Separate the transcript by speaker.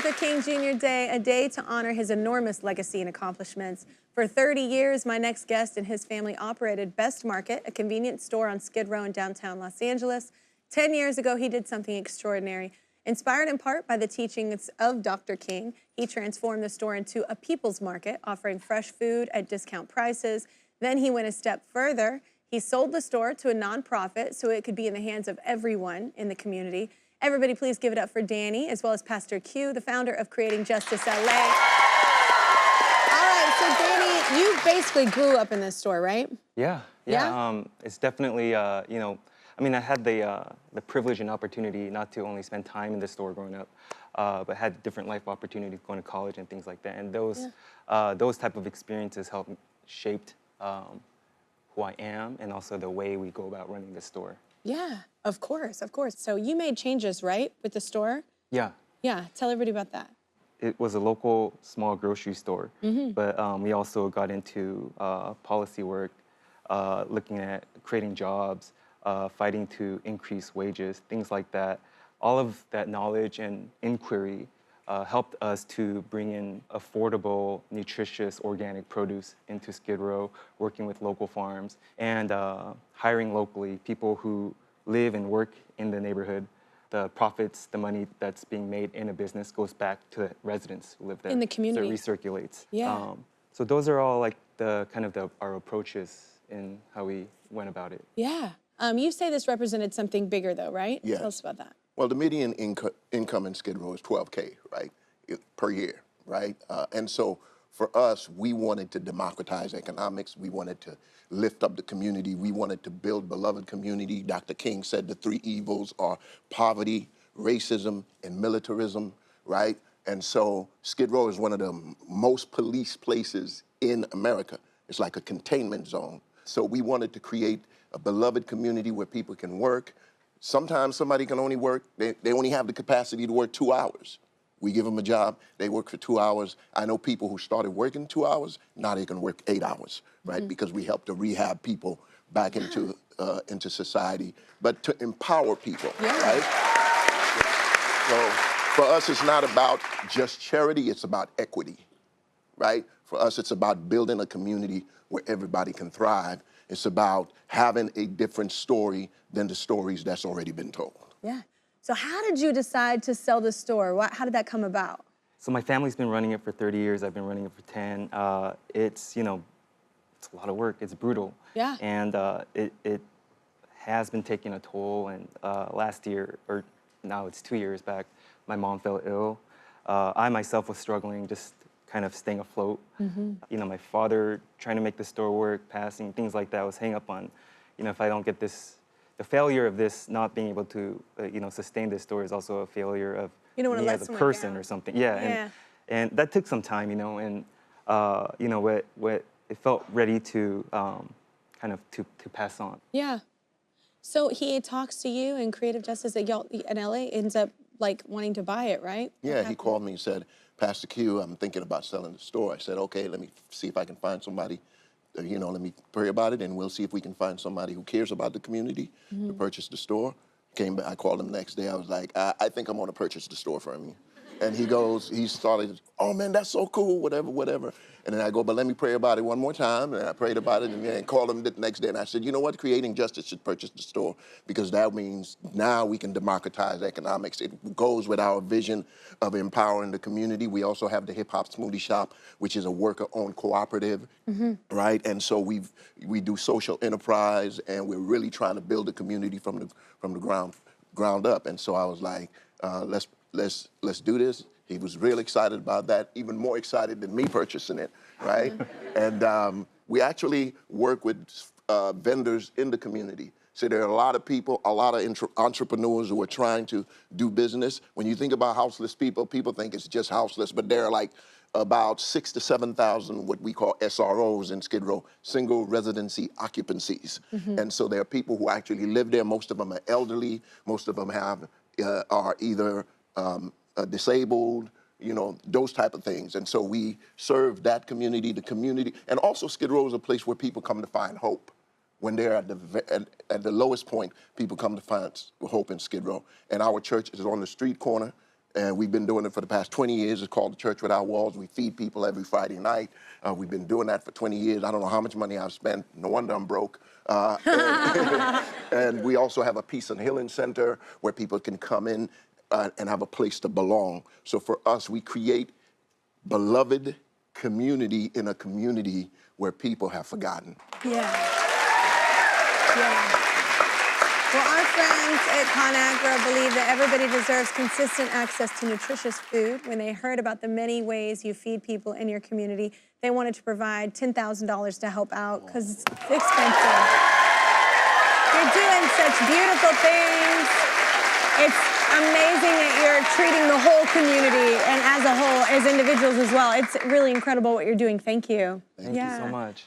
Speaker 1: Dr. King Jr. Day, a day to honor his enormous legacy and accomplishments. For 30 years, my next guest and his family operated Best Market, a convenience store on Skid Row in downtown Los Angeles. 10 years ago, he did something extraordinary. Inspired in part by the teachings of Dr. King, he transformed the store into a people's market, offering fresh food at discount prices. Then he went a step further. He sold the store to a nonprofit so it could be in the hands of everyone in the community. Everybody please give it up for Danny, as well as Pastor Q, the founder of Creating Justice LA. All right, so Danny, you basically grew up in this store, right?
Speaker 2: Yeah. It's definitely, I mean, I had the privilege and opportunity not to only spend time in the store growing up, but had different life opportunities going to college and things like that. And those type of experiences helped shaped who I am and also the way we go about running the store.
Speaker 1: Yeah, of course, of course. So you made changes, right, with the store?
Speaker 2: Yeah.
Speaker 1: Yeah, tell everybody about that.
Speaker 2: It was a local small grocery store, but we also got into policy work, looking at creating jobs, fighting to increase wages, things like that. All of that knowledge and inquiry helped us to bring in affordable, nutritious, organic produce into Skid Row, working with local farms, and hiring locally people who live and work in the neighborhood. The profits, the money that's being made in a business goes back to residents who live there.
Speaker 1: In the community.
Speaker 2: So it recirculates.
Speaker 1: Yeah.
Speaker 2: So those are all like our approaches in how we went about it.
Speaker 1: Yeah. You say this represented something bigger though, right?
Speaker 3: Yes.
Speaker 1: Tell us about that.
Speaker 3: Well, the median income in Skid Row is $12K, right, per year, right? And so for us, we wanted to democratize economics. We wanted to lift up the community. We wanted to build beloved community. Dr. King said the three evils are poverty, racism, and militarism, right? And so Skid Row is one of the most policed places in America. It's like a containment zone. So we wanted to create a beloved community where people can work. Sometimes somebody can only work, they only have the capacity to work 2 hours. We give them a job, they work for 2 hours. I know people who started working 2 hours, now they can work 8 hours, right? Because we help to rehab people back into society, but to empower people, right? So for us, it's not about just charity, it's about equity, right? For us, it's about building a community where everybody can thrive. It's about having a different story than the stories that's already been told.
Speaker 1: Yeah. So how did you decide to sell the store? How did that come about?
Speaker 2: So my family's been running it for 30 years. I've been running it for 10. It's a lot of work. It's brutal.
Speaker 1: Yeah.
Speaker 2: And it has been taking a toll. And last year, or now it's 2 years back, my mom fell ill. I myself was struggling, just kind of staying afloat. My father trying to make the store work, passing, things like that. I was hang up on, if I don't get this, the failure of this not being able to, sustain this store is also a failure of me as a person or something. Yeah. And that took some time, and it felt ready to to pass on.
Speaker 1: Yeah. So he talks to you in Creative Justice at LA, ends up like wanting to buy it, right?
Speaker 3: Yeah, he called me and said, Pastor Q, I'm thinking about selling the store. I said, okay, let me see if I can find somebody, let me pray about it, and we'll see if we can find somebody who cares about the community to purchase the store. Came back, I called him the next day. I was like, I think I'm going to purchase the store from you. And he started, oh man, that's so cool, whatever. And then I go, but let me pray about it one more time. And I prayed about it and then called him the next day. And I said, you know what, Creating Justice should purchase the store because that means now we can democratize economics. It goes with our vision of empowering the community. We also have the Hip Hop Smoothie Shop, which is a worker-owned cooperative, right? And so we do social enterprise and we're really trying to build a community from the ground up. And so I was like, let's do this. He was real excited about that, even more excited than me purchasing it, right? And we actually work with vendors in the community. So there are a lot of people, a lot of entrepreneurs who are trying to do business. When you think about houseless people, people think it's just houseless, but there are like about 6,000 to 7,000 what we call SROs in Skid Row, single residency occupancies. And so there are people who actually live there. Most of them are elderly. Most of them are either disabled, those type of things. And so we serve that community, the community. And also Skid Row is a place where people come to find hope. When they're at the lowest point, people come to find hope in Skid Row. And our church is on the street corner And we've been doing it for the past 20 years. It's called The Church Without Walls. We feed people every Friday night. We've been doing that for 20 years. I don't know how much money I've spent. No wonder I'm broke. And we also have a peace and healing center where people can come in and have a place to belong. So for us, we create beloved community in a community where people have forgotten.
Speaker 1: Yeah. Yeah. Well, our friends at ConAgra believe that everybody deserves consistent access to nutritious food. When they heard about the many ways you feed people in your community, they wanted to provide $10,000 to help out because it's expensive. You're doing such beautiful things. It's amazing that you're treating the whole community and as a whole, as individuals as well. It's really incredible what you're doing. Thank you.
Speaker 2: Thank you so much.